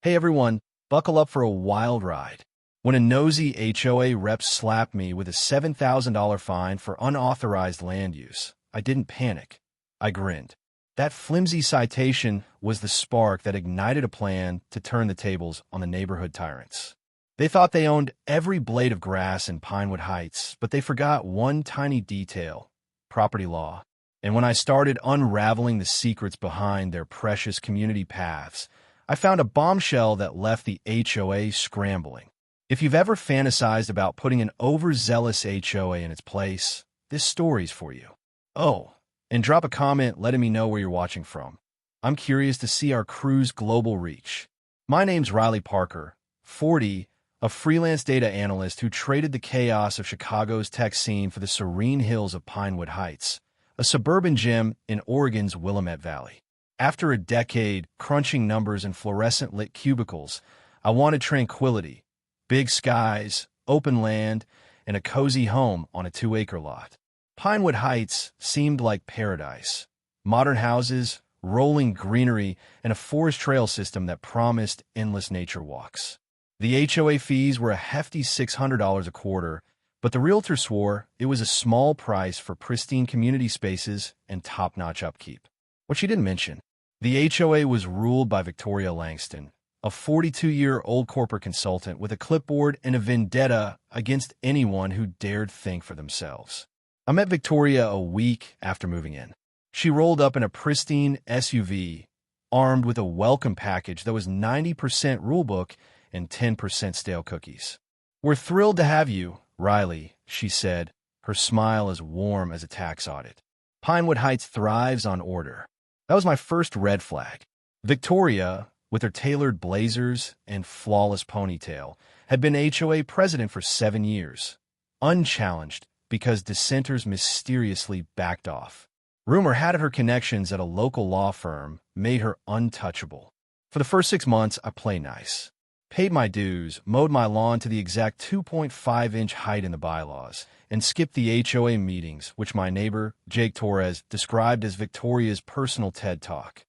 Hey everyone, buckle up for a wild ride. When a nosy HOA rep slapped me with a $7,000 fine for unauthorized land use, I didn't panic. I grinned. That flimsy citation was the spark that ignited a plan to turn the tables on the neighborhood tyrants. They thought they owned every blade of grass in Pinewood Heights, but they forgot one tiny detail: property law. And when I started unraveling the secrets behind their precious community paths, I found a bombshell that left the HOA scrambling. If you've ever fantasized about putting an overzealous HOA in its place, this story's for you. Oh, and drop a comment letting me know where you're watching from. I'm curious to see our crew's global reach. My name's Riley Parker, 40, a freelance data analyst who traded the chaos of Chicago's tech scene for the serene hills of Pinewood Heights, a suburban gem in Oregon's Willamette Valley. After a decade crunching numbers in fluorescent-lit cubicles, I wanted tranquility, big skies, open land, and a cozy home on a 2-acre lot. Pinewood Heights seemed like paradise. Modern houses, rolling greenery, and a forest trail system that promised endless nature walks. The HOA fees were a hefty $600 a quarter, but the realtor swore it was a small price for pristine community spaces and top-notch upkeep. What she didn't mention: the HOA was ruled by Victoria Langston, a 42-year-old corporate consultant with a clipboard and a vendetta against anyone who dared think for themselves. I met Victoria a week after moving in. She rolled up in a pristine SUV, armed with a welcome package that was 90% rulebook and 10% stale cookies. "We're thrilled to have you, Riley," she said, her smile as warm as a tax audit. "Pinewood Heights thrives on order." That was my first red flag. Victoria, with her tailored blazers and flawless ponytail, had been HOA president for 7 years, unchallenged because dissenters mysteriously backed off. Rumor had it her connections at a local law firm made her untouchable. For the first 6 months, I played nice. Paid my dues, mowed my lawn to the exact 2.5-inch height in the bylaws, and skipped the HOA meetings, which my neighbor, Jake Torres, described as Victoria's personal TED Talk.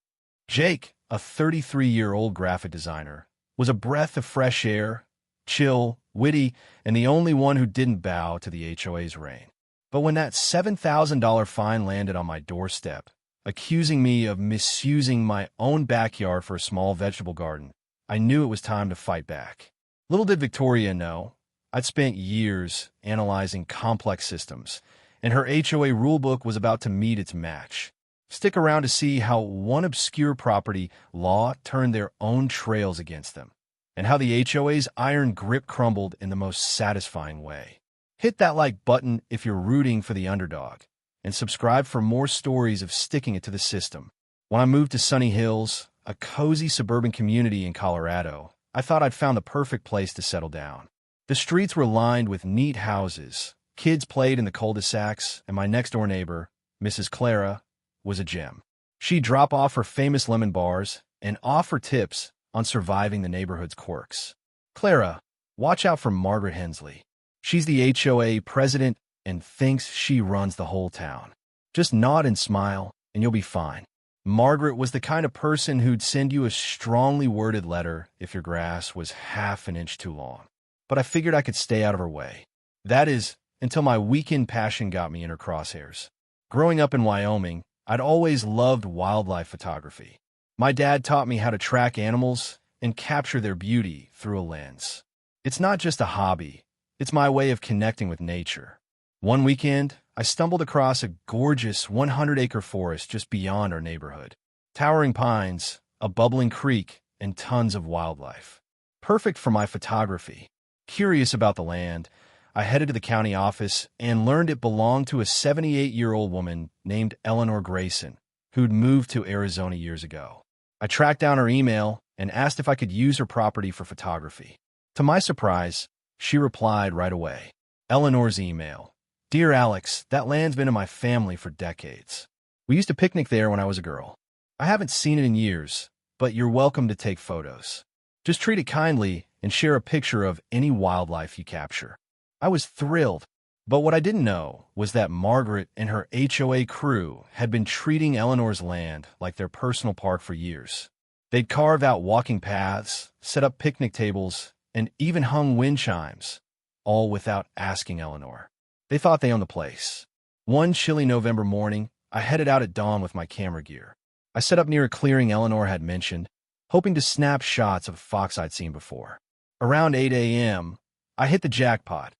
Jake, a 33-year-old graphic designer, was a breath of fresh air, chill, witty, and the only one who didn't bow to the HOA's reign. But when that $7,000 fine landed on my doorstep, accusing me of misusing my own backyard for a small vegetable garden, I knew it was time to fight back. Little did Victoria know, I'd spent years analyzing complex systems, and her HOA rulebook was about to meet its match. Stick around to see how one obscure property law turned their own trails against them, and how the HOA's iron grip crumbled in the most satisfying way. Hit that like button if you're rooting for the underdog, and subscribe for more stories of sticking it to the system. When I moved to Sunny Hills, a cozy suburban community in Colorado, I thought I'd found the perfect place to settle down. The streets were lined with neat houses, kids played in the cul-de-sacs, and my next-door neighbor, Mrs. Clara, was a gem. She'd drop off her famous lemon bars and offer tips on surviving the neighborhood's quirks. "Clara, watch out for Margaret Hensley. She's the HOA president and thinks she runs the whole town. Just nod and smile, and you'll be fine." Margaret was the kind of person who'd send you a strongly worded letter if your grass was half an inch too long. But I figured I could stay out of her way. That is, until my weekend passion got me in her crosshairs. Growing up in Wyoming, I'd always loved wildlife photography. My dad taught me how to track animals and capture their beauty through a lens. It's not just a hobby, it's my way of connecting with nature. One weekend, I stumbled across a gorgeous 100-acre forest just beyond our neighborhood. Towering pines, a bubbling creek, and tons of wildlife. Perfect for my photography. Curious about the land, I headed to the county office and learned it belonged to a 78-year-old woman named Eleanor Grayson, who'd moved to Arizona years ago. I tracked down her email and asked if I could use her property for photography. To my surprise, she replied right away. Eleanor's email: "Dear Alex, that land's been in my family for decades. We used to picnic there when I was a girl. I haven't seen it in years, but you're welcome to take photos. Just treat it kindly and share a picture of any wildlife you capture." I was thrilled, but what I didn't know was that Margaret and her HOA crew had been treating Eleanor's land like their personal park for years. They'd carve out walking paths, set up picnic tables, and even hung wind chimes, all without asking Eleanor. They thought they owned the place. One chilly November morning, I headed out at dawn with my camera gear. I set up near a clearing Eleanor had mentioned, hoping to snap shots of a fox I'd seen before. Around 8 a.m., I hit the jackpot.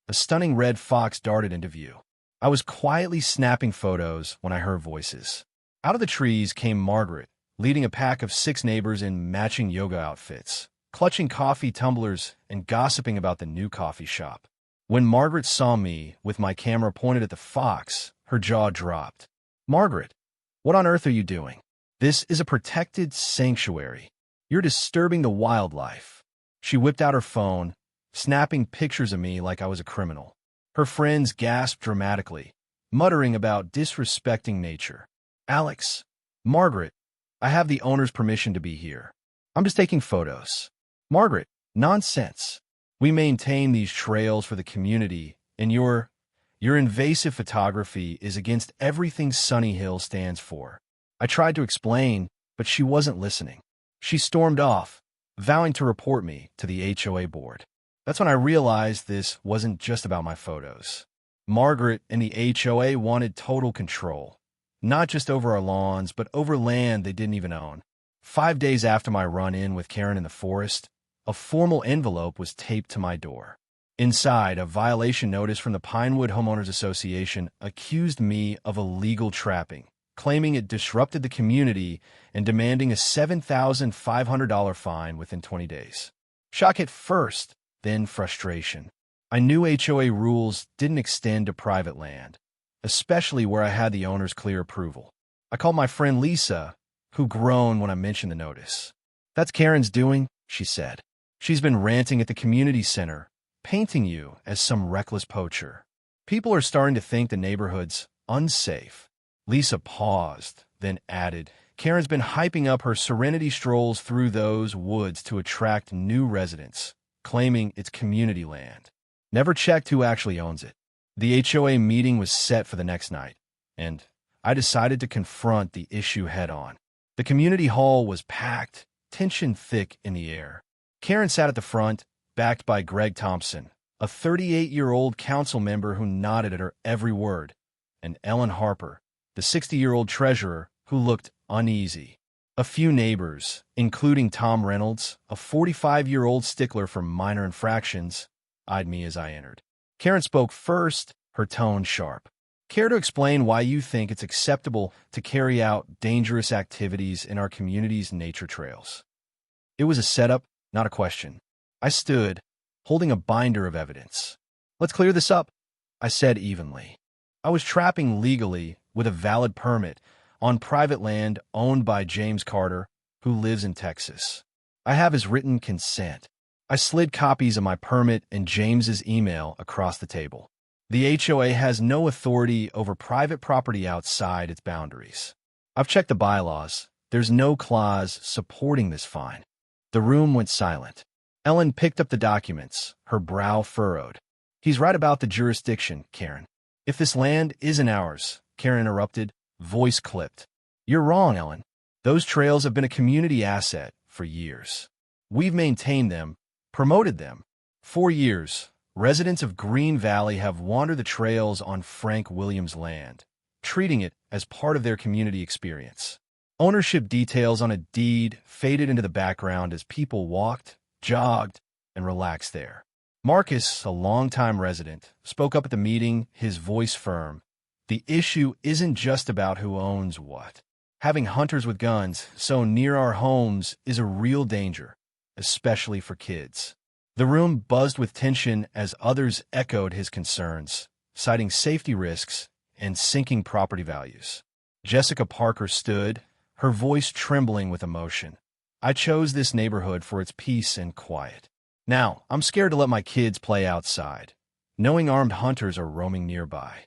A stunning red fox darted into view. I was quietly snapping photos when I heard voices. Out of the trees came Margaret, leading a pack of 6 neighbors in matching yoga outfits, clutching coffee tumblers and gossiping about the new coffee shop. When Margaret saw me with my camera pointed at the fox, her jaw dropped. "Margaret, what on earth are you doing? This is a protected sanctuary. You're disturbing the wildlife." She whipped out her phone, snapping pictures of me like I was a criminal. Her friends gasped dramatically, muttering about disrespecting nature. "Alex, Margaret, I have the owner's permission to be here. I'm just taking photos." "Margaret, nonsense. We maintain these trails for the community, and your invasive photography is against everything Sunny Hill stands for." I tried to explain, but she wasn't listening. She stormed off, vowing to report me to the HOA board. That's when I realized this wasn't just about my photos. Margaret and the HOA wanted total control, not just over our lawns, but over land they didn't even own. 5 days after my run-in with Karen in the forest, a formal envelope was taped to my door. Inside, a violation notice from the Pinewood Homeowners Association accused me of illegal trapping, claiming it disrupted the community and demanding a $7,500 fine within 20 days. Shock at first, then frustration. I knew HOA rules didn't extend to private land, especially where I had the owner's clear approval. I called my friend Lisa, who groaned when I mentioned the notice. "That's Karen's doing," she said. "She's been ranting at the community center, painting you as some reckless poacher. People are starting to think the neighborhood's unsafe." Lisa paused, then added, "Karen's been hyping up her serenity strolls through those woods to attract new residents, claiming it's community land. Never checked who actually owns it." The HOA meeting was set for the next night, and I decided to confront the issue head-on. The community hall was packed, tension thick in the air. Karen sat at the front, backed by Greg Thompson, a 38-year-old council member who nodded at her every word, and Ellen Harper, the 60-year-old treasurer, who looked uneasy. A few neighbors, including Tom Reynolds, a 45-year-old stickler for minor infractions, eyed me as I entered. Karen spoke first, her tone sharp. "Care to explain why you think it's acceptable to carry out dangerous activities in our community's nature trails?" It was a setup, not a question. I stood, holding a binder of evidence. "Let's clear this up," I said evenly. I was trapping legally with a valid permit on private land owned by James Carter, who lives in Texas. I have his written consent. I slid copies of my permit and James's email across the table. The HOA has no authority over private property outside its boundaries. I've checked the bylaws. There's no clause supporting this fine. The room went silent. Ellen picked up the documents, her brow furrowed. "He's right about the jurisdiction, Karen." "If this land isn't ours," Karen interrupted, voice clipped. "You're wrong, Ellen. Those trails have been a community asset for years. We've maintained them, promoted them. For years, residents of Green Valley have wandered the trails on Frank Williams' land, treating it as part of their community experience. Ownership details on a deed faded into the background as people walked, jogged, and relaxed there. Marcus, a longtime resident, spoke up at the meeting, his voice firm. "The issue isn't just about who owns what. Having hunters with guns so near our homes is a real danger, especially for kids." The room buzzed with tension as others echoed his concerns, citing safety risks and sinking property values. Jessica Parker stood, her voice trembling with emotion. "I chose this neighborhood for its peace and quiet. Now, I'm scared to let my kids play outside, knowing armed hunters are roaming nearby."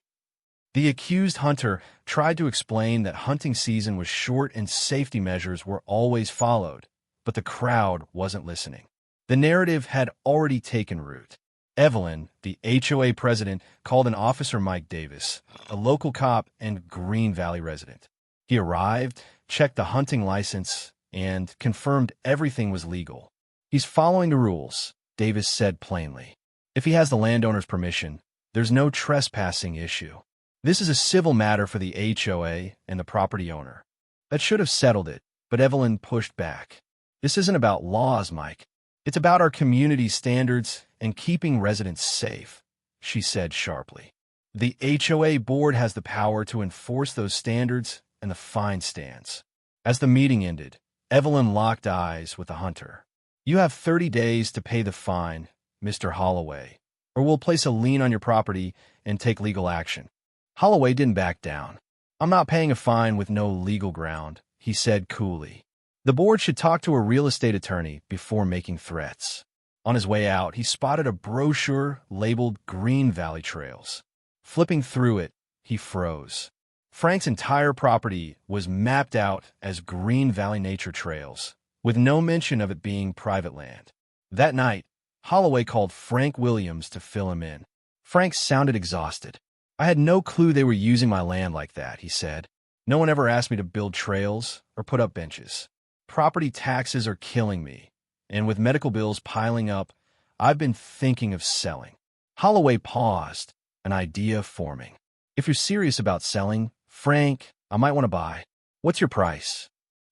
The accused hunter tried to explain that hunting season was short and safety measures were always followed, but the crowd wasn't listening. The narrative had already taken root. Evelyn, the HOA president, called an Officer Mike Davis, a local cop and Green Valley resident. He arrived, checked the hunting license, and confirmed everything was legal. He's following the rules, Davis said plainly. If he has the landowner's permission, there's no trespassing issue. This is a civil matter for the HOA and the property owner. That should have settled it, but Evelyn pushed back. This isn't about laws, Mike. It's about our community standards and keeping residents safe, she said sharply. The HOA board has the power to enforce those standards, and the fine stands. As the meeting ended, Evelyn locked eyes with the hunter. You have 30 days to pay the fine, Mr. Holloway, or we'll place a lien on your property and take legal action. Holloway didn't back down. I'm not paying a fine with no legal ground, he said coolly. The board should talk to a real estate attorney before making threats. On his way out, he spotted a brochure labeled Green Valley Trails. Flipping through it, he froze. Frank's entire property was mapped out as Green Valley Nature Trails, with no mention of it being private land. That night, Holloway called Frank Williams to fill him in. Frank sounded exhausted. I had no clue they were using my land like that, he said. No one ever asked me to build trails or put up benches. Property taxes are killing me, and with medical bills piling up, I've been thinking of selling. Holloway paused, an idea forming. If you're serious about selling, Frank, I might want to buy. What's your price?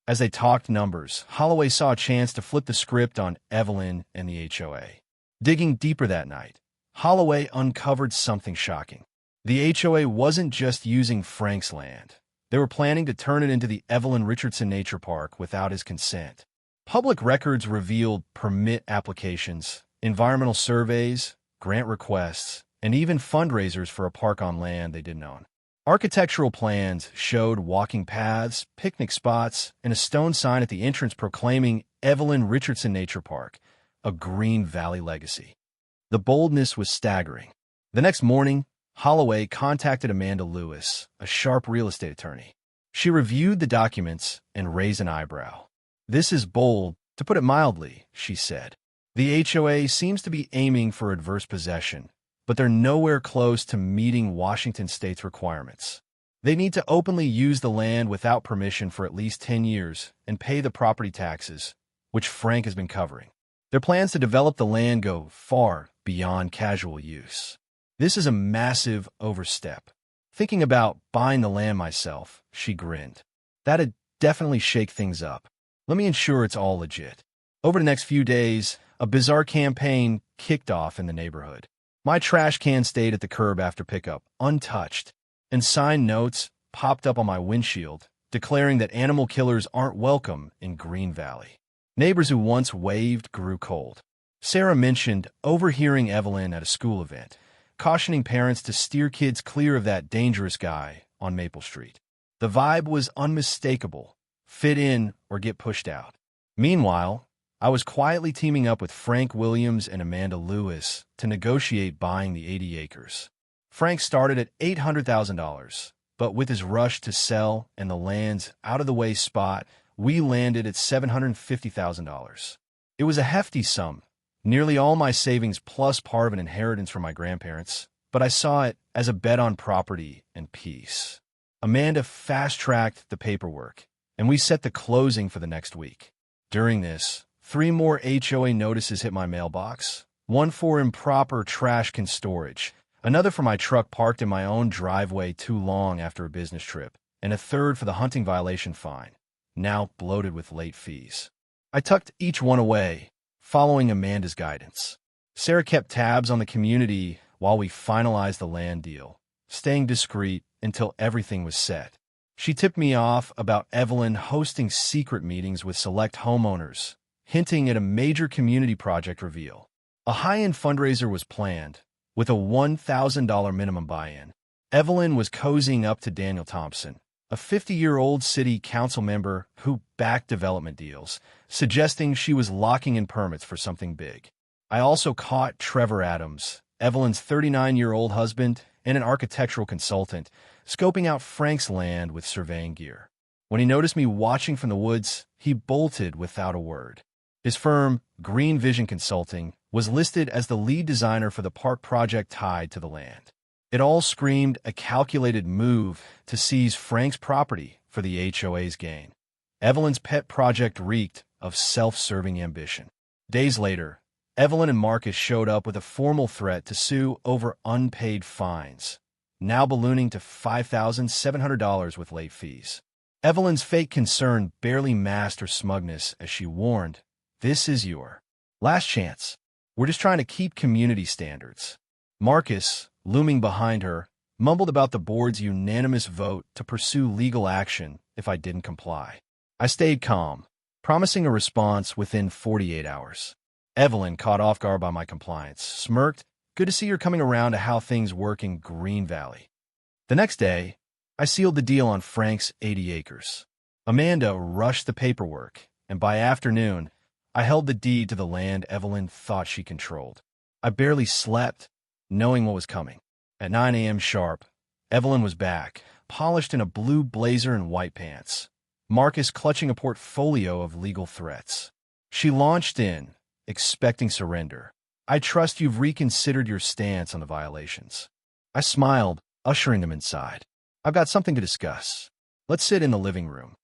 As they talked numbers, Holloway saw a chance to flip the script on Evelyn and the HOA. Digging deeper that night, Holloway uncovered something shocking. The HOA wasn't just using Frank's land. They were planning to turn it into the Evelyn Richardson Nature Park without his consent. Public records revealed permit applications, environmental surveys, grant requests, and even fundraisers for a park on land they didn't own. Architectural plans showed walking paths, picnic spots, and a stone sign at the entrance proclaiming Evelyn Richardson Nature Park, a Green Valley legacy. The boldness was staggering. The next morning, Holloway contacted Amanda Lewis, a sharp real estate attorney. She reviewed the documents and raised an eyebrow. This is bold, to put it mildly, she said. The HOA seems to be aiming for adverse possession, but they're nowhere close to meeting Washington state's requirements. They need to openly use the land without permission for at least 10 years and pay the property taxes, which Frank has been covering. Their plans to develop the land go far beyond casual use. This is a massive overstep. Thinking about buying the land myself, she grinned. That'd definitely shake things up. Let me ensure it's all legit. Over the next few days, a bizarre campaign kicked off in the neighborhood. My trash can stayed at the curb after pickup, untouched, and signed notes popped up on my windshield declaring that animal killers aren't welcome in Green Valley. Neighbors who once waved grew cold. Sarah mentioned overhearing Evelyn at a school event, cautioning parents to steer kids clear of that dangerous guy on Maple Street. The vibe was unmistakable: fit in or get pushed out. Meanwhile, I was quietly teaming up with Frank Williams and Amanda Lewis to negotiate buying the 80 acres. Frank started at $800,000, but with his rush to sell and the land's out-of-the-way spot, we landed at $750,000. It was a hefty sum, nearly all my savings plus part of an inheritance from my grandparents, but I saw it as a bet on property and peace. Amanda fast-tracked the paperwork, and we set the closing for the next week. During this, 3 more HOA notices hit my mailbox, one for improper trash can storage, another for my truck parked in my own driveway too long after a business trip, and a third for the hunting violation fine, now bloated with late fees. I tucked each one away, following Amanda's guidance. Sarah kept tabs on the community while we finalized the land deal, staying discreet until everything was set. She tipped me off about Evelyn hosting secret meetings with select homeowners, hinting at a major community project reveal. A high-end fundraiser was planned, with a $1,000 minimum buy-in. Evelyn was cozying up to Daniel Thompson, a 50-year-old city council member who backed development deals, suggesting she was locking in permits for something big. I also caught Trevor Adams, Evelyn's 39-year-old husband and an architectural consultant, scoping out Frank's land with surveying gear. When he noticed me watching from the woods, he bolted without a word. His firm, Green Vision Consulting, was listed as the lead designer for the park project tied to the land. It all screamed a calculated move to seize Frank's property for the HOA's gain. Evelyn's pet project reeked of self-serving ambition. Days later, Evelyn and Marcus showed up with a formal threat to sue over unpaid fines, now ballooning to $5,700 with late fees. Evelyn's fake concern barely masked her smugness as she warned, "This is your last chance. We're just trying to keep community standards." Marcus, looming behind her, mumbled about the board's unanimous vote to pursue legal action if I didn't comply. I stayed calm, promising a response within 48 hours. Evelyn, caught off guard by my compliance, smirked, "Good to see you're coming around to how things work in Green Valley." The next day, I sealed the deal on Frank's 80 acres. Amanda rushed the paperwork, and by afternoon, I held the deed to the land Evelyn thought she controlled. I barely slept, knowing what was coming. At 9 a.m. sharp, Evelyn was back, polished in a blue blazer and white pants, Marcus clutching a portfolio of legal threats. She launched in, expecting surrender. "I trust you've reconsidered your stance on the violations." I smiled, ushering them inside. "I've got something to discuss. Let's sit in the living room."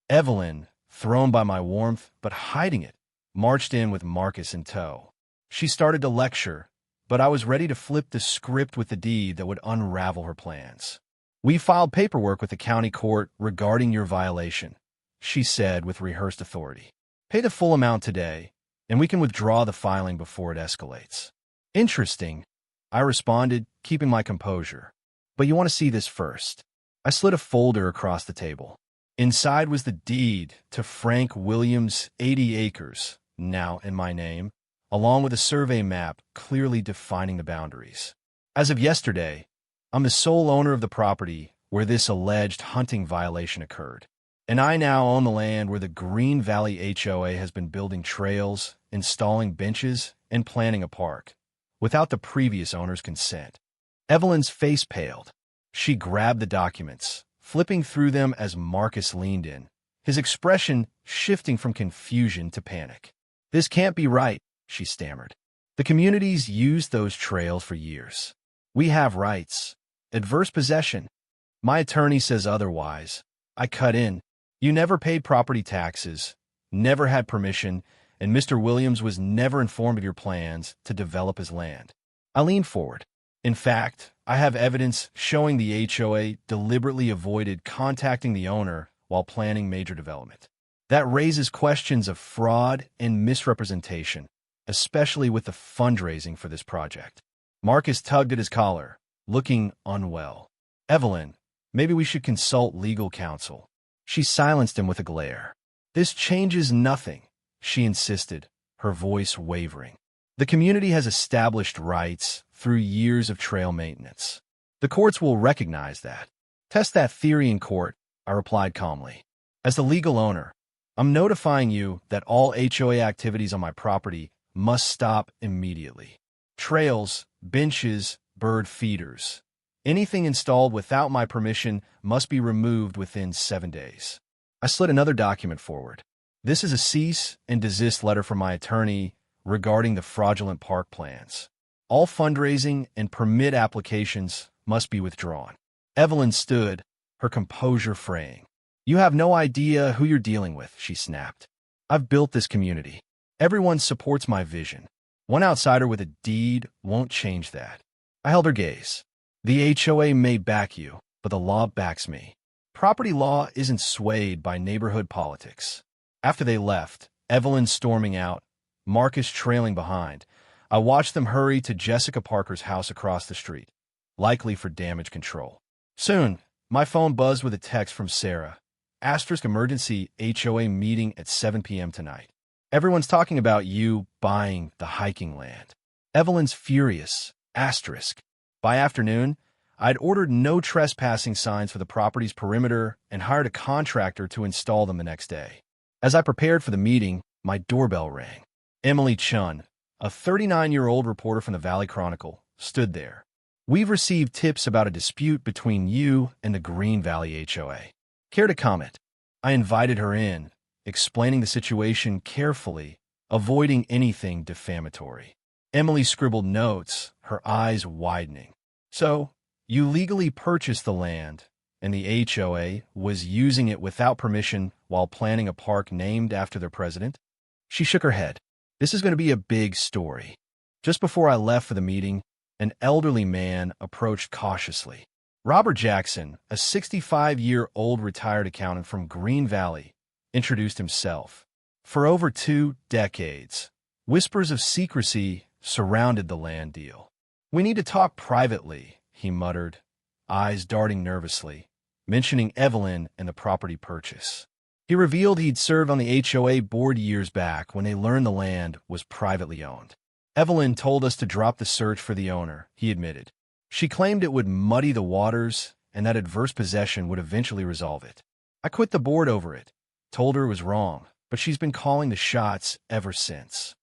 Evelyn, thrown by my warmth but hiding it, marched in with Marcus in tow. She started to lecture, but I was ready to flip the script with the deed that would unravel her plans. "We filed paperwork with the county court regarding your violation," she said with rehearsed authority. "Pay the full amount today, and we can withdraw the filing before it escalates." "Interesting," I responded, keeping my composure. "But you want to see this first." I slid a folder across the table. Inside was the deed to Frank Williams' 80 acres, now in my name, along with a survey map clearly defining the boundaries. As of yesterday, I'm the sole owner of the property where this alleged hunting violation occurred, and I now own the land where the Green Valley HOA has been building trails, installing benches, and planning a park, without the previous owner's consent. Evelyn's face paled. She grabbed the documents, flipping through them as Marcus leaned in, his expression shifting from confusion to panic. "This can't be right," she stammered. "The community's used those trails for years. We have rights. Adverse possession. My attorney says otherwise." I cut in. "You never paid property taxes, never had permission, and Mr. Williams was never informed of your plans to develop his land." I leaned forward. "In fact, I have evidence showing the HOA deliberately avoided contacting the owner while planning major development. That raises questions of fraud and misrepresentation, especially with the fundraising for this project." Marcus tugged at his collar, looking unwell. "Evelyn, maybe we should consult legal counsel." She silenced him with a glare. "This changes nothing," she insisted, her voice wavering. "The community has established rights through years of trail maintenance. The courts will recognize that." "Test that theory in court," I replied calmly. "As the legal owner, I'm notifying you that all HOA activities on my property must stop immediately. Trails, benches, bird feeders. Anything installed without my permission must be removed within 7 days." I slid another document forward. "This is a cease and desist letter from my attorney regarding the fraudulent park plans. All fundraising and permit applications must be withdrawn." Evelyn stood, her composure fraying. "You have no idea who you're dealing with," she snapped. "I've built this community. Everyone supports my vision. One outsider with a deed won't change that." I held her gaze. "The HOA may back you, but the law backs me. Property law isn't swayed by neighborhood politics." After they left, Evelyn storming out, Marcus trailing behind, I watched them hurry to Jessica Parker's house across the street, likely for damage control. Soon, my phone buzzed with a text from Sarah. "Emergency HOA meeting at 7 p.m. tonight. Everyone's talking about you buying the hiking land." Evelyn's furious. By afternoon, I'd ordered no trespassing signs for the property's perimeter and hired a contractor to install them the next day. As I prepared for the meeting, my doorbell rang. Emily Chun, a 39-year-old reporter from the Valley Chronicle, stood there. "We've received tips about a dispute between you and the Green Valley HOA. Care to comment?" I invited her in, explaining the situation carefully, avoiding anything defamatory. Emily scribbled notes, her eyes widening. "So, you legally purchased the land, and the HOA was using it without permission while planning a park named after their president? She shook her head. This is going to be a big story. Just before I left for the meeting, an elderly man approached cautiously. Robert Jackson, a 65-year-old retired accountant from Green Valley, introduced himself. For over 2 decades, whispers of secrecy surrounded the land deal. "We need to talk privately," he muttered, eyes darting nervously, mentioning Evelyn and the property purchase. He revealed he'd served on the HOA board years back when they learned the land was privately owned. "Evelyn told us to drop the search for the owner," he admitted. "She claimed it would muddy the waters and that adverse possession would eventually resolve it. I quit the board over it, told her it was wrong, but she's been calling the shots ever since."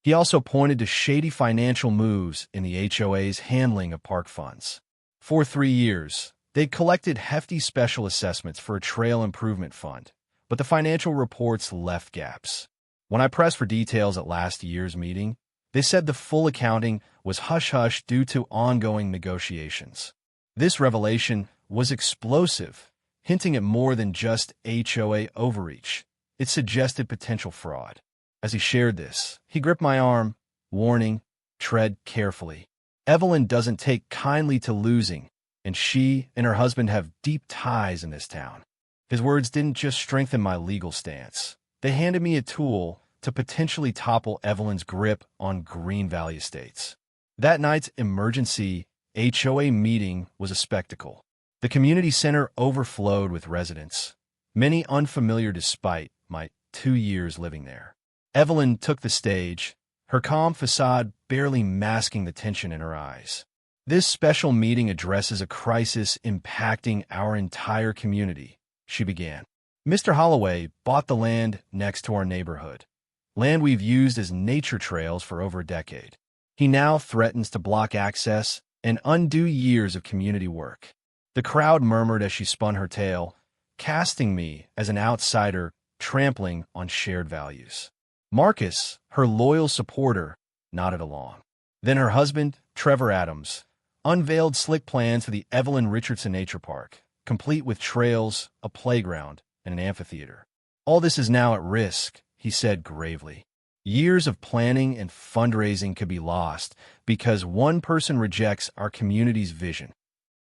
He also pointed to shady financial moves in the HOA's handling of park funds. For 3 years, they'd collected hefty special assessments for a trail improvement fund, but the financial reports left gaps. When I pressed for details at last year's meeting, they said the full accounting was hush-hush due to ongoing negotiations. This revelation was explosive, hinting at more than just HOA overreach. It suggested potential fraud. As he shared this, he gripped my arm, warning, "Tread carefully. Evelyn doesn't take kindly to losing, and she and her husband have deep ties in this town." His words didn't just strengthen my legal stance. They handed me a tool to potentially topple Evelyn's grip on Green Valley Estates. That night's emergency HOA meeting was a spectacle. The community center overflowed with residents, many unfamiliar despite my 2 years living there. Evelyn took the stage, her calm facade barely masking the tension in her eyes. "This special meeting addresses a crisis impacting our entire community," she began. "Mr. Holloway bought the land next to our neighborhood, land we've used as nature trails for over a decade. He now threatens to block access and undo years of community work." The crowd murmured as she spun her tale, casting me as an outsider trampling on shared values. Marcus, her loyal supporter, nodded along. Then her husband, Trevor Adams, unveiled slick plans for the Evelyn Richardson Nature Park, complete with trails, a playground, and an amphitheater. "All this is now at risk," he said gravely. "Years of planning and fundraising could be lost because one person rejects our community's vision."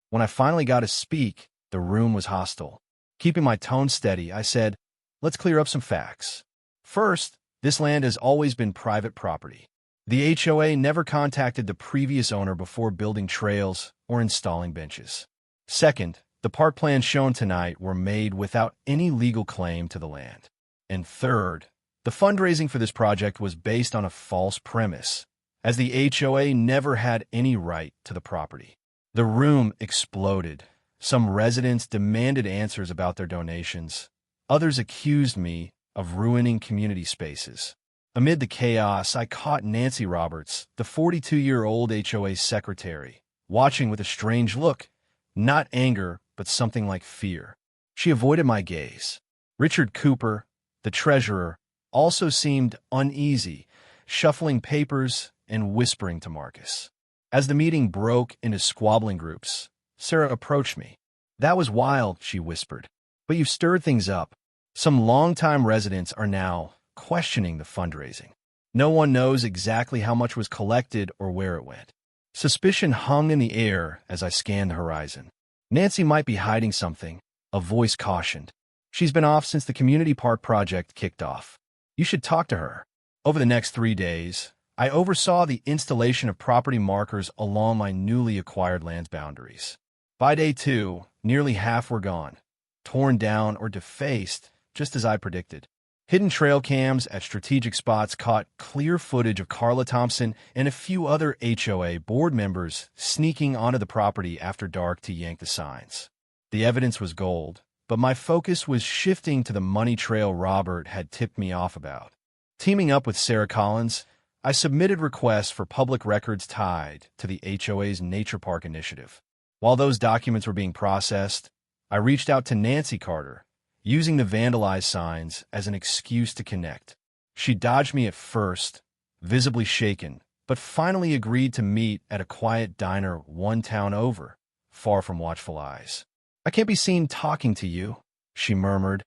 When I finally got to speak, the room was hostile. Keeping my tone steady, I said, "Let's clear up some facts. First, this land has always been private property. The HOA never contacted the previous owner before building trails or installing benches. Second, the park plans shown tonight were made without any legal claim to the land. And third, the fundraising for this project was based on a false premise, as the HOA never had any right to the property." The room exploded. Some residents demanded answers about their donations. Others accused me of ruining community spaces. Amid the chaos, I caught Nancy Roberts, the 42-year-old HOA secretary, watching with a strange look, not anger, but something like fear. She avoided my gaze. Richard Cooper, the treasurer, also seemed uneasy, shuffling papers and whispering to Marcus. As the meeting broke into squabbling groups, Sarah approached me. "That was wild," she whispered. "But you've stirred things up. Some longtime residents are now questioning the fundraising. No one knows exactly how much was collected or where it went." Suspicion hung in the air as I scanned the horizon. "Nancy might be hiding something," a voice cautioned. "She's been off since the community park project kicked off. You should talk to her." Over the next 3 days, I oversaw the installation of property markers along my newly acquired land's boundaries. By day 2, nearly half were gone, torn down or defaced, just as I predicted. Hidden trail cams at strategic spots caught clear footage of Carla Thompson and a few other HOA board members sneaking onto the property after dark to yank the signs. The evidence was gold, but my focus was shifting to the money trail Robert had tipped me off about. Teaming up with Sarah Collins, I submitted requests for public records tied to the HOA's Nature Park initiative. While those documents were being processed, I reached out to Nancy Carter, using the vandalized signs as an excuse to connect. She dodged me at first, visibly shaken, but finally agreed to meet at a quiet diner 1 town over, far from watchful eyes. "I can't be seen talking to you," she murmured.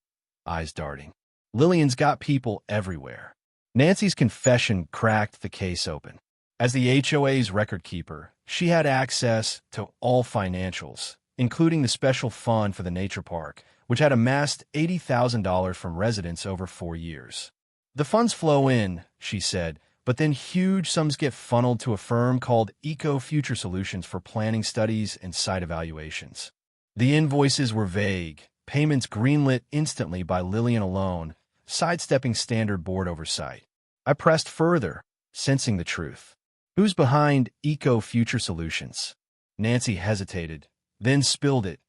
eyes darting. Lillian's got people everywhere. Nancy's confession cracked the case open. As the HOA's record keeper, she had access to all financials, including the special fund for the nature park, which had amassed $80,000 from residents over 4 years. The funds flow in, she said, but then huge sums get funneled to a firm called Eco Future Solutions for planning studies and site evaluations. The invoices were vague, payments greenlit instantly by Lillian alone, sidestepping standard board oversight. I pressed further, sensing the truth. Who's behind Eco Future Solutions? Nancy hesitated, then spilled it.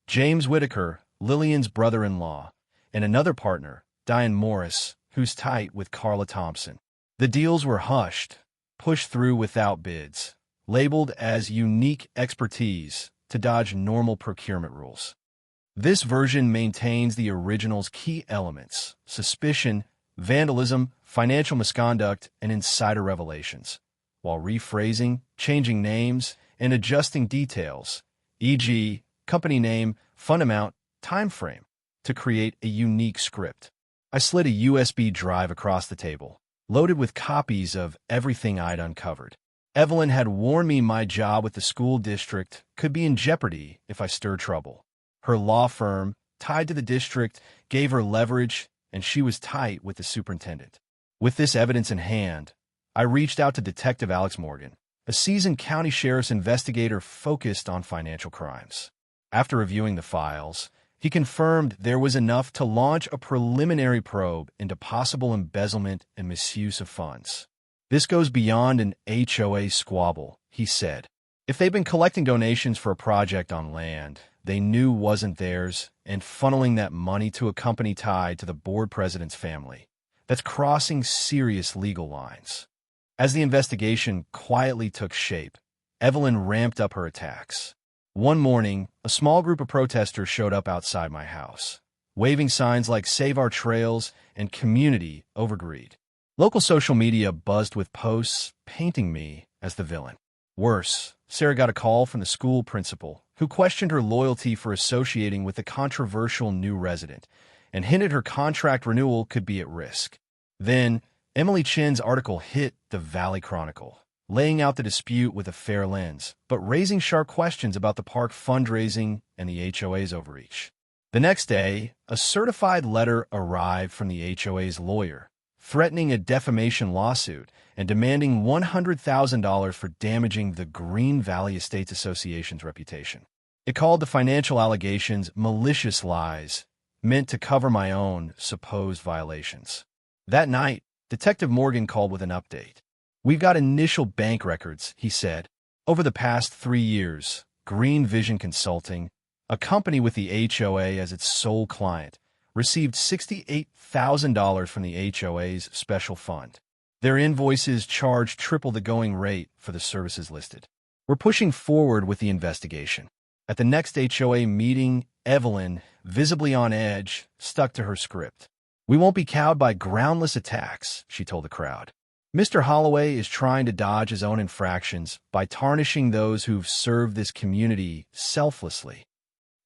James Whitaker, Lillian's brother-in-law, and another partner, Diane Morris, who's tight with Carla Thompson. The deals were hushed, pushed through without bids, labeled as unique expertise to dodge normal procurement rules. This version maintains the original's key elements: suspicion, vandalism, financial misconduct, and insider revelations, while rephrasing, changing names, and adjusting details, e.g., company name, fund amount, time frame, to create a unique script. I slid a USB drive across the table, loaded with copies of everything I'd uncovered. Evelyn had warned me my job with the school district could be in jeopardy if I stirred trouble. Her law firm, tied to the district, gave her leverage, and she was tight with the superintendent. With this evidence in hand, I reached out to Detective Alex Morgan, a seasoned county sheriff's investigator focused on financial crimes. After reviewing the files, he confirmed there was enough to launch a preliminary probe into possible embezzlement and misuse of funds. This goes beyond an HOA squabble, he said. If they've been collecting donations for a project on land they knew wasn't theirs and funneling that money to a company tied to the board president's family, that's crossing serious legal lines. As the investigation quietly took shape, Evelyn ramped up her attacks. One morning, a small group of protesters showed up outside my house, waving signs like "Save Our Trails" and "Community over Greed." Local social media buzzed with posts painting me as the villain. Worse, Sarah got a call from the school principal, who questioned her loyalty for associating with the controversial new resident and hinted her contract renewal could be at risk. Then, Emily Chin's article hit the Valley Chronicle, laying out the dispute with a fair lens, but raising sharp questions about the park fundraising and the HOA's overreach. The next day, a certified letter arrived from the HOA's lawyer, threatening a defamation lawsuit and demanding $100,000 for damaging the Green Valley Estates Association's reputation. It called the financial allegations malicious lies meant to cover my own supposed violations. That night, Detective Morgan called with an update. "We've got initial bank records," he said. "Over the past 3 years, Green Vision Consulting, a company with the HOA as its sole client, received $68,000 from the HOA's special fund. Their invoices charged triple the going rate for the services listed. We're pushing forward with the investigation." At the next HOA meeting, Evelyn, visibly on edge, stuck to her script. "We won't be cowed by groundless attacks," she told the crowd. "Mr. Holloway is trying to dodge his own infractions by tarnishing those who've served this community selflessly.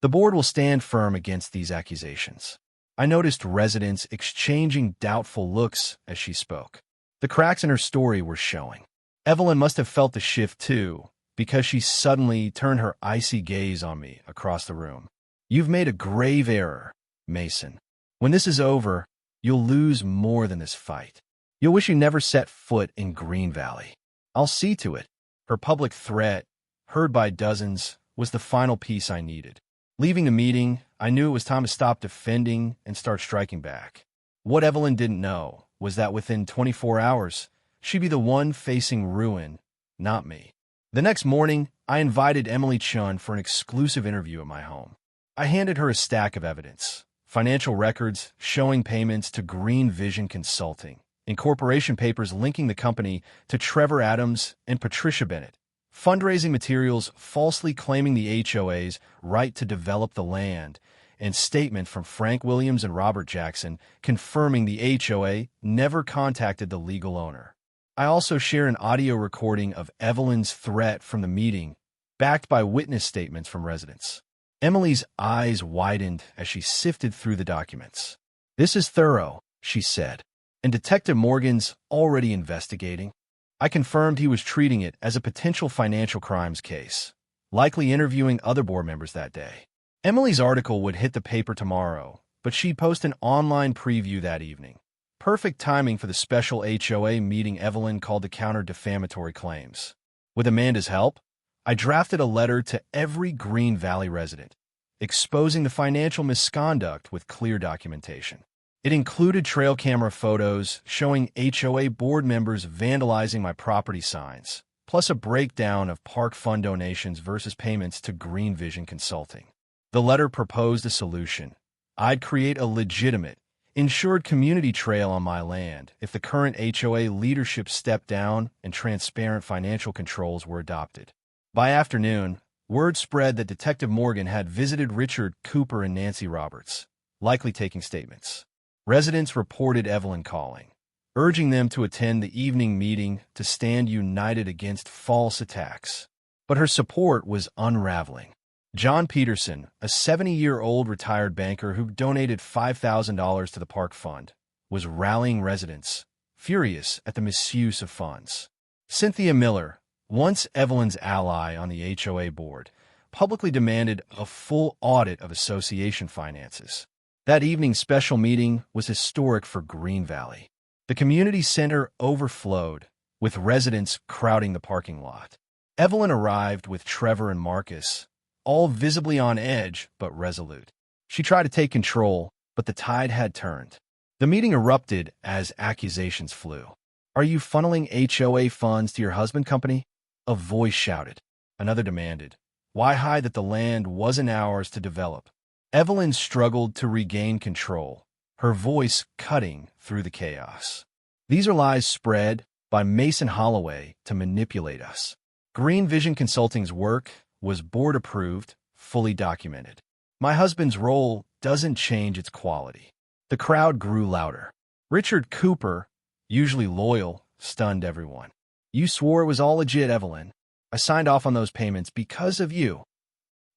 The board will stand firm against these accusations." I noticed residents exchanging doubtful looks as she spoke. The cracks in her story were showing. Evelyn must have felt the shift too, because she suddenly turned her icy gaze on me across the room. "You've made a grave error, Mason. When this is over, you'll lose more than this fight. You'll wish you never set foot in Green Valley. I'll see to it." Her public threat, heard by dozens, was the final piece I needed. Leaving the meeting, I knew it was time to stop defending and start striking back. What Evelyn didn't know was that within 24 hours, she'd be the one facing ruin, not me. The next morning, I invited Emily Chun for an exclusive interview at my home. I handed her a stack of evidence: financial records showing payments to Green Vision Consulting, incorporation papers linking the company to Trevor Adams and Patricia Bennett, fundraising materials falsely claiming the HOA's right to develop the land, and statement from Frank Williams and Robert Jackson confirming the HOA never contacted the legal owner. I also share an audio recording of Evelyn's threat from the meeting, backed by witness statements from residents. Emily's eyes widened as she sifted through the documents. "This is thorough," she said, "and Detective Morgan's already investigating." I confirmed he was treating it as a potential financial crimes case, likely interviewing other board members that day. Emily's article would hit the paper tomorrow, but she'd post an online preview that evening. Perfect timing for the special HOA meeting Evelyn called to counter defamatory claims. With Amanda's help, I drafted a letter to every Green Valley resident, exposing the financial misconduct with clear documentation. It included trail camera photos showing HOA board members vandalizing my property signs, plus a breakdown of park fund donations versus payments to Green Vision Consulting. The letter proposed a solution. I'd create a legitimate, insured community trail on my land if the current HOA leadership stepped down and transparent financial controls were adopted. By afternoon, word spread that Detective Morgan had visited Richard Cooper and Nancy Roberts, likely taking statements. Residents reported Evelyn calling, urging them to attend the evening meeting to stand united against false attacks. But her support was unraveling. John Peterson, a 70-year-old retired banker who donated $5,000 to the park fund, was rallying residents, furious at the misuse of funds. Cynthia Miller, once Evelyn's ally on the HOA board, publicly demanded a full audit of association finances. That evening's special meeting was historic for Green Valley. The community center overflowed, with residents crowding the parking lot. Evelyn arrived with Trevor and Marcus, all visibly on edge but resolute. She tried to take control, but the tide had turned. The meeting erupted as accusations flew. "Are you funneling HOA funds to your husband company?" A voice shouted. Another demanded, "Why hide that the land wasn't ours to develop?" Evelyn struggled to regain control, her voice cutting through the chaos. "These are lies spread by Mason Holloway to manipulate us. Green Vision Consulting's work was board-approved, fully documented. My husband's role doesn't change its quality." The crowd grew louder. Richard Cooper, usually loyal, stunned everyone. "You swore it was all legit, Evelyn. I signed off on those payments because of you."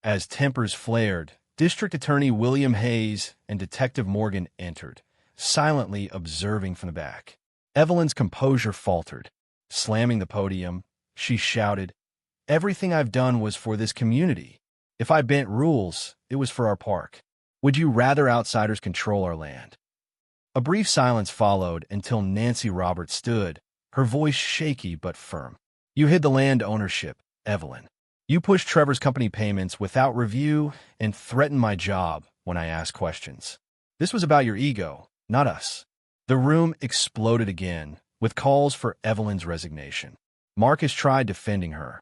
As tempers flared, District Attorney William Hayes and Detective Morgan entered, silently observing from the back. Evelyn's composure faltered. Slamming the podium, she shouted, "Everything I've done was for this community. If I bent rules, it was for our park. Would you rather outsiders control our land?" A brief silence followed until Nancy Roberts stood, her voice shaky but firm. "You hid the land ownership, Evelyn. You pushed Trevor's company payments without review and threatened my job when I asked questions. This was about your ego, not us." The room exploded again, with calls for Evelyn's resignation. Marcus tried defending her,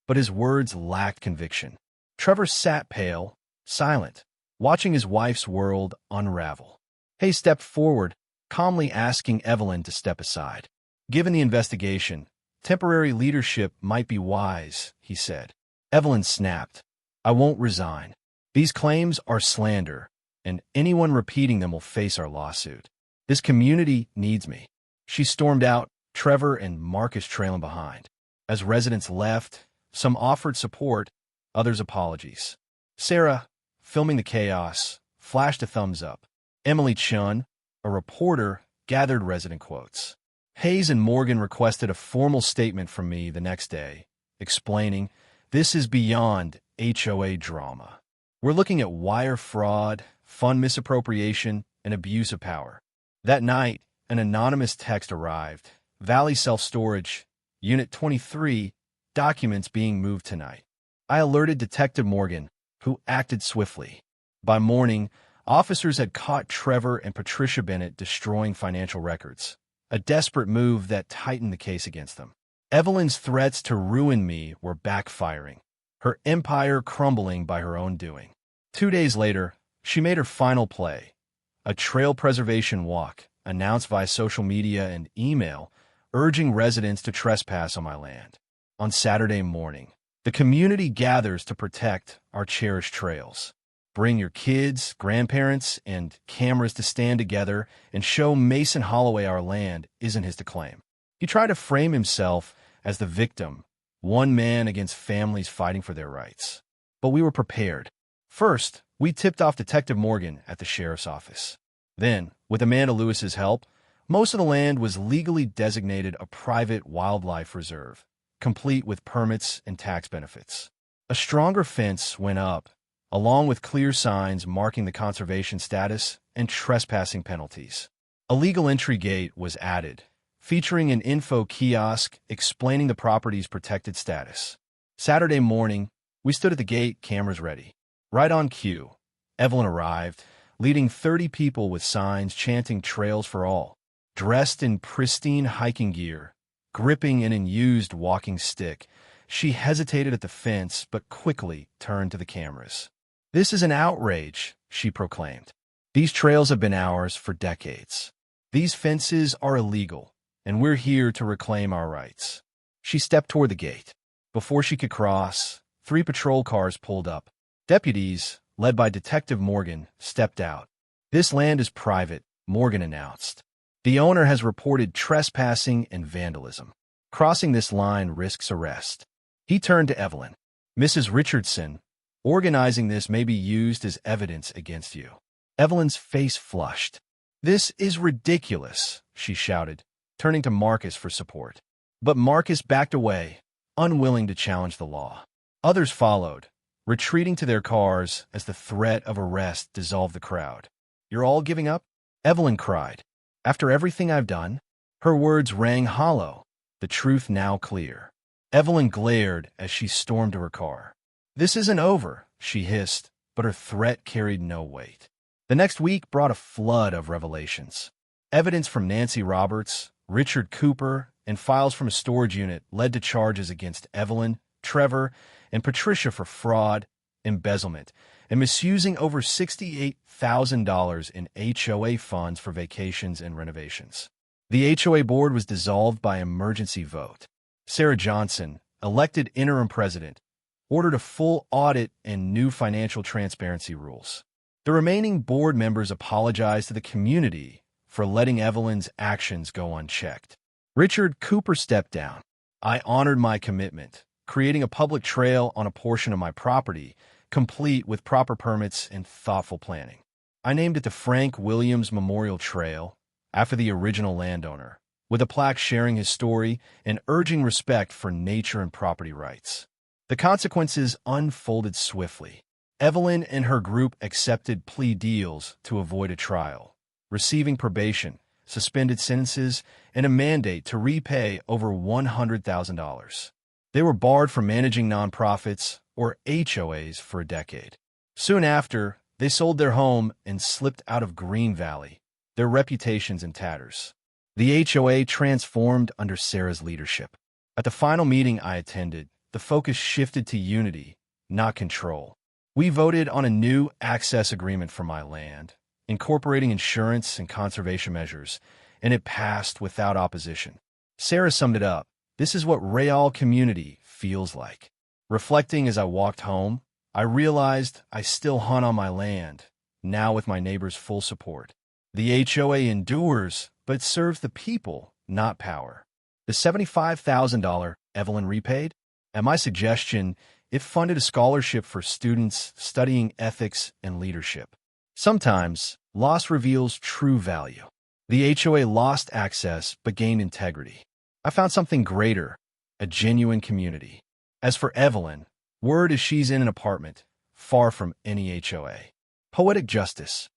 but his words lacked conviction. Trevor sat pale, silent, watching his wife's world unravel. Hayes stepped forward, calmly asking Evelyn to step aside. "Given the investigation, temporary leadership might be wise," he said. Evelyn snapped, "I won't resign. These claims are slander, and anyone repeating them will face our lawsuit. This community needs me." She stormed out, Trevor and Marcus trailing behind. As residents left, some offered support, others apologies. Sarah, filming the chaos, flashed a thumbs up. Emily Chun, a reporter, gathered resident quotes. Hayes and Morgan requested a formal statement from me the next day, explaining, "This is beyond HOA drama. We're looking at wire fraud, fund misappropriation, and abuse of power." That night, an anonymous text arrived. "Valley Self-Storage, Unit 23, documents being moved tonight." I alerted Detective Morgan, who acted swiftly. By morning, officers had caught Trevor and Patricia Bennett destroying financial records, a desperate move that tightened the case against them. Evelyn's threats to ruin me were backfiring, her empire crumbling by her own doing. 2 days later, she made her final play, a trail preservation walk, announced via social media and email, urging residents to trespass on my land. On Saturday morning, the community gathers to protect our cherished trails. Bring your kids, grandparents, and cameras to stand together and show Mason Holloway our land isn't his to claim. He tried to frame himself as the victim, one man against families fighting for their rights. But we were prepared. First, we tipped off Detective Morgan at the sheriff's office. Then, with Amanda Lewis's help, most of the land was legally designated a private wildlife reserve, complete with permits and tax benefits. A stronger fence went up, along with clear signs marking the conservation status and trespassing penalties. A legal entry gate was added, featuring an info kiosk explaining the property's protected status. Saturday morning, we stood at the gate, cameras ready. Right on cue, Evelyn arrived, leading 30 people with signs chanting "Trails for All." Dressed in pristine hiking gear, gripping an unused walking stick, she hesitated at the fence but quickly turned to the cameras. "This is an outrage," she proclaimed. "These trails have been ours for decades. These fences are illegal, and we're here to reclaim our rights." She stepped toward the gate. Before she could cross, 3 patrol cars pulled up. Deputies, led by Detective Morgan, stepped out. "This land is private," Morgan announced. "The owner has reported trespassing and vandalism. Crossing this line risks arrest." He turned to Evelyn. "Mrs. Richardson, organizing this may be used as evidence against you." Evelyn's face flushed. "This is ridiculous," she shouted, turning to Marcus for support. But Marcus backed away, unwilling to challenge the law. Others followed, retreating to their cars as the threat of arrest dissolved the crowd. "You're all giving up?" Evelyn cried. "After everything I've done?" Her words rang hollow, the truth now clear. Evelyn glared as she stormed to her car. "This isn't over," she hissed, but her threat carried no weight. The next week brought a flood of revelations. Evidence from Nancy Roberts, Richard Cooper, and files from a storage unit led to charges against Evelyn, Trevor, and Patricia for fraud, embezzlement, and misusing over $68,000 in HOA funds for vacations and renovations. The HOA board was dissolved by emergency vote. Sarah Johnson, elected interim president, ordered a full audit and new financial transparency rules. The remaining board members apologized to the community for letting Evelyn's actions go unchecked. Richard Cooper stepped down. "I honored my commitment, creating a public trail on a portion of my property, complete with proper permits and thoughtful planning. I named it the Frank Williams Memorial Trail, after the original landowner, with a plaque sharing his story and urging respect for nature and property rights." The consequences unfolded swiftly. Evelyn and her group accepted plea deals to avoid a trial, receiving probation, suspended sentences, and a mandate to repay over $100,000. They were barred from managing nonprofits or HOAs for a decade. Soon after, they sold their home and slipped out of Green Valley, their reputations in tatters. The HOA transformed under Sarah's leadership. At the final meeting I attended, the focus shifted to unity, not control. We voted on a new access agreement for my land, incorporating insurance and conservation measures, and it passed without opposition. Sarah summed it up. "This is what Real community feels like." Reflecting as I walked home, I realized I still hunt on my land, now with my neighbors' full support. The HOA endures, but serves the people, not power. The $75,000 Evelyn repaid? At my suggestion, it funded a scholarship for students studying ethics and leadership. Sometimes, loss reveals true value. The HOA lost access but gained integrity. I found something greater, a genuine community. As for Evelyn, word is she's in an apartment, far from any HOA. Poetic justice.